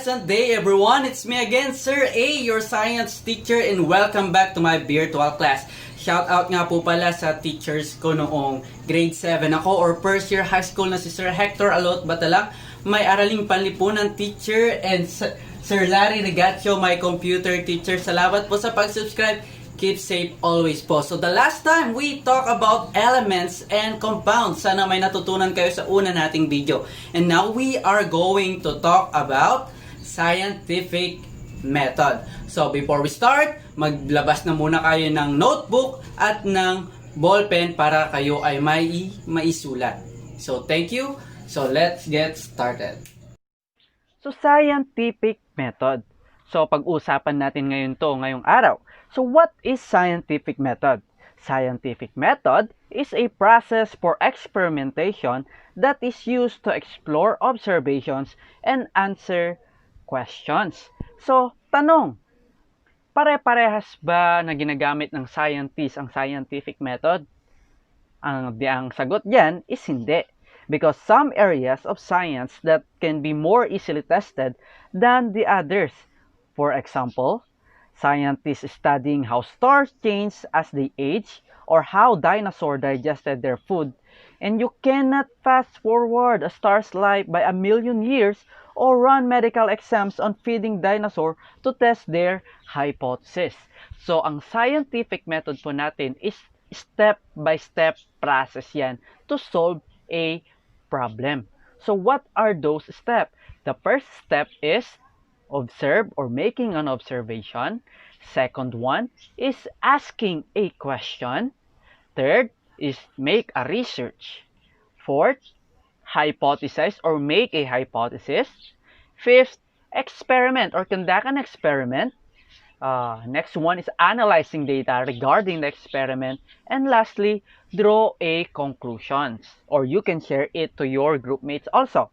pleasant day everyone! It's me again, SIR.A, your science teacher, and welcome back to my virtual class. Shout out nga po pala sa teachers ko noong grade 7 ako or first year high school na si Sir Hector Alot Batalang, may araling panlipunan teacher, and Sir Larry Regatio, my computer teacher. Salamat po sa pag-subscribe. Keep safe always po. So the last time we talk about elements and compounds. Sana may natutunan kayo sa una nating video. And now we are going to talk about scientific method. So before we start, maglabas na muna kayo ng notebook at ng ballpen para kayo ay maisulat. So thank you. So let's get started. So scientific method. So pag-usapan natin ngayong araw. So what is scientific method? Scientific method is a process for experimentation that is used to explore observations and answer questions. So, tanong, pare-parehas ba na ginagamit ng scientist ang scientific method? Ang sagot diyan is hindi. Because some areas of science that can be more easily tested than the others. For example, scientists studying how stars change as they age or how dinosaurs digested their food. And you cannot fast forward a star's life by 1,000,000 years or run medical exams on feeding dinosaur to test their hypothesis. So, ang scientific method po natin is step-by-step process yan to solve a problem. So, what are those steps? The first step is observe or making an observation. Second one is asking a question. Third is make a research. Fourth, hypothesize or make a hypothesis. Fifth, experiment or conduct an experiment. Next one is analyzing data regarding the experiment. And lastly, draw a conclusions. Or you can share it to your group mates also.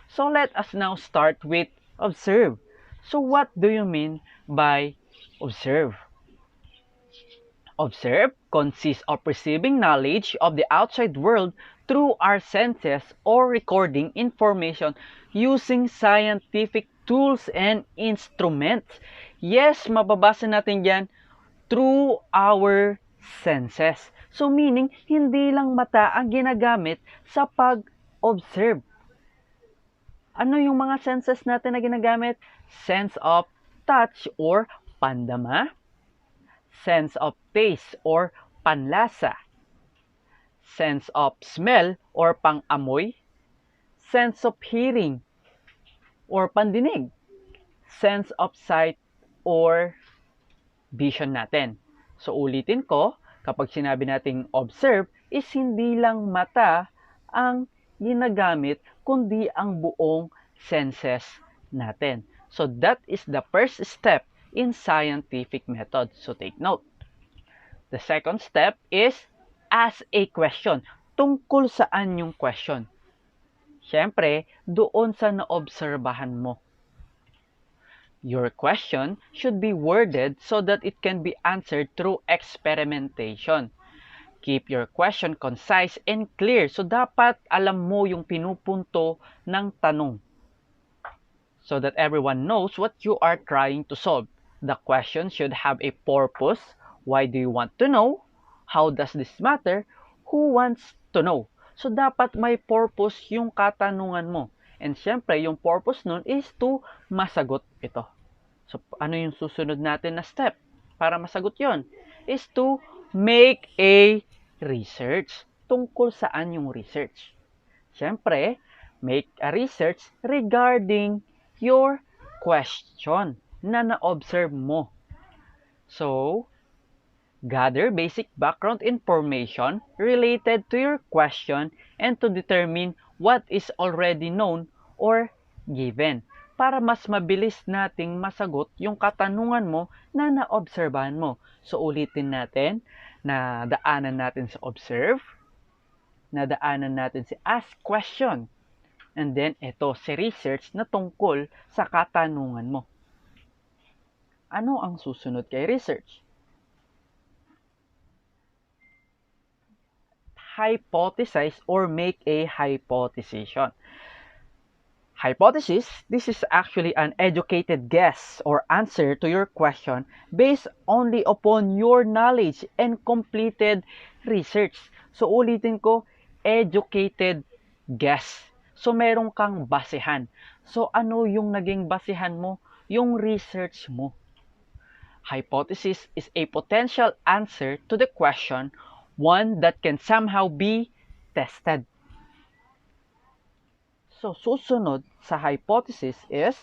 So let us now start with observe. So what do you mean by observe? Observe consists of receiving knowledge of the outside world through our senses or recording information using scientific tools and instruments. Yes, mababasa natin yan through our senses. So meaning, hindi lang mata ang ginagamit sa pag-observe. Ano yung mga senses natin na ginagamit? Sense of touch or pandama. Sense of taste or panlasa. Sense of smell or pang-amoy. Sense of hearing or pandinig. Sense of sight or vision natin. So ulitin ko, kapag sinabi nating observe, is hindi lang mata ang ginagamit, kundi ang buong senses natin. So that is the first step in scientific method. So take note. The second step is ask a question. Tungkol saan yung question? Siyempre, doon sa naobserbahan mo. Your question should be worded so that it can be answered through experimentation. Keep your question concise and clear. So, dapat alam mo yung pinupunto ng tanong so that everyone knows what you are trying to solve. The question should have a purpose. Why do you want to know? How does this matter? Who wants to know? So, dapat may purpose yung katanungan mo. And syempre, yung purpose nun is to masagot ito. So, ano yung susunod natin na step para masagot yon? Is to make a research. Tungkol saan yung research? Syempre, make a research regarding your question na na-observe mo. So, gather basic background information related to your question and to determine what is already known or given para mas mabilis nating masagot yung katanungan mo na naobserbahan mo. So, ulitin natin na daanan natin sa observe, na daanan natin si ask question, and then ito si research na tungkol sa katanungan mo. Ano ang susunod kay research? Hypothesize or make a hypothesization. Hypothesis, this is actually an educated guess or answer to your question based only upon your knowledge and completed research. So ulitin ko, educated guess. So meron kang basehan. So ano yung naging basehan mo? Yung research mo. Hypothesis is a potential answer to the question, one that can somehow be tested. So, susunod sa hypothesis is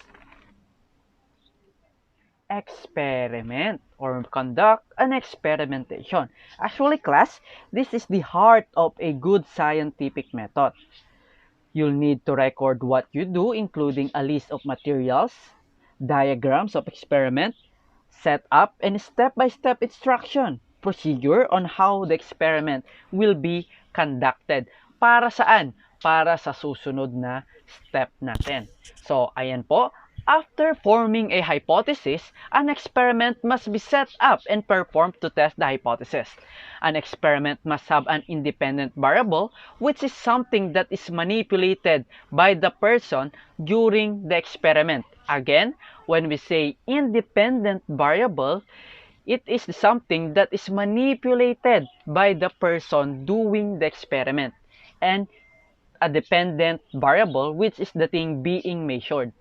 experiment or conduct an experimentation. Actually, class, this is the heart of a good scientific method. You'll need to record what you do, including a list of materials, diagrams of experiment, setup, and step-by-step instruction procedure on how the experiment will be conducted. Para saan? Para sa susunod na step natin. So, ayan po. After forming a hypothesis, an experiment must be set up and performed to test the hypothesis. An experiment must have an independent variable, which is something that is manipulated by the person during the experiment. Again, when we say independent variable, it is something that is manipulated by the person doing the experiment. And a dependent variable, which is the thing being measured,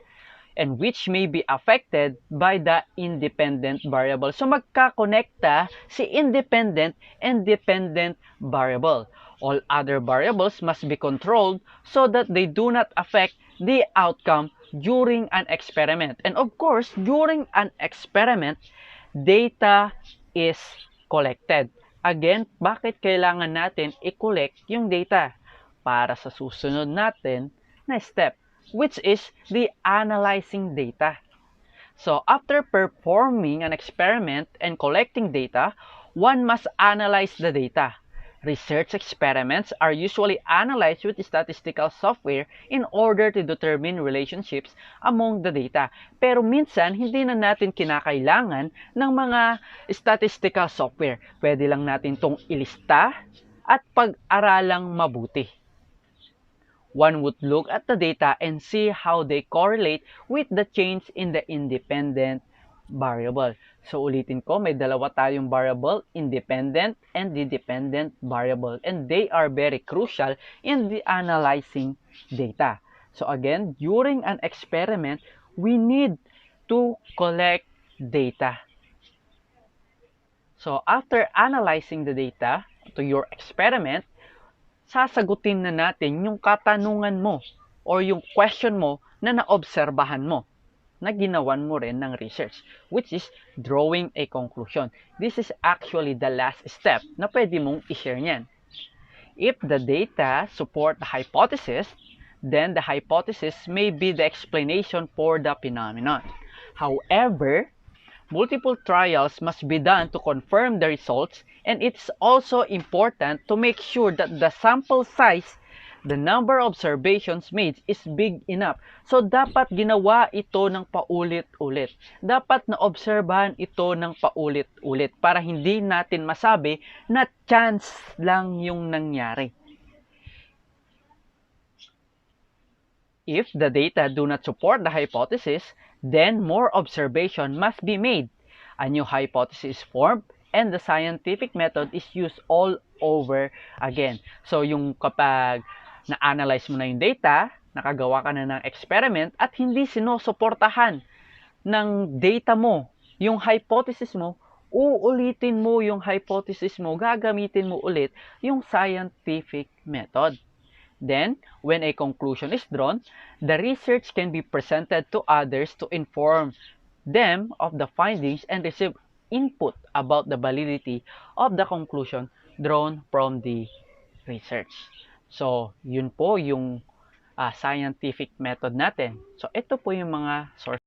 and which may be affected by the independent variable. So magkakonekta si independent and dependent variable. All other variables must be controlled so that they do not affect the outcome during an experiment. And of course, during an experiment, data is collected. Again, bakit kailangan natin i-collect yung data? Para sa susunod natin na step, which is the analyzing data. So after performing an experiment and collecting data, one must analyze the data. Research experiments are usually analyzed with statistical software in order to determine relationships among the data. Pero minsan, hindi na natin kinakailangan ng mga statistical software. Pwede lang natin itong ilista at pag-aralang mabuti. One would look at the data and see how they correlate with the change in the independent variable. So ulitin ko, may dalawa tayong variable, independent and the dependent variable. And they are very crucial in the analyzing data. So again, during an experiment, we need to collect data. So after analyzing the data to your experiment, sasagutin na natin yung katanungan mo or yung question mo na naobserbahan mo, na ginawan mo rin ng research, which is drawing a conclusion. This is actually the last step na pwede mong i-share niyan. If the data support the hypothesis, then the hypothesis may be the explanation for the phenomenon. However, multiple trials must be done to confirm the results, and it's also important to make sure that the sample size, the number of observations made, is big enough. So, dapat ginawa ito ng paulit-ulit. Dapat naobserbahan ito ng paulit-ulit para hindi natin masabi na chance lang yung nangyari. If the data do not support the hypothesis, then more observation must be made. A new hypothesis is formed, and the scientific method is used all over again. So, yung kapag na-analyze mo na yung data, nakagawa ka na ng experiment, at hindi sinusuportahan ng data mo, yung hypothesis mo, uulitin mo yung hypothesis mo, gagamitin mo ulit yung scientific method. Then, when a conclusion is drawn, the research can be presented to others to inform them of the findings and receive input about the validity of the conclusion drawn from the research. So, yun po yung scientific method natin. So, ito po yung mga sources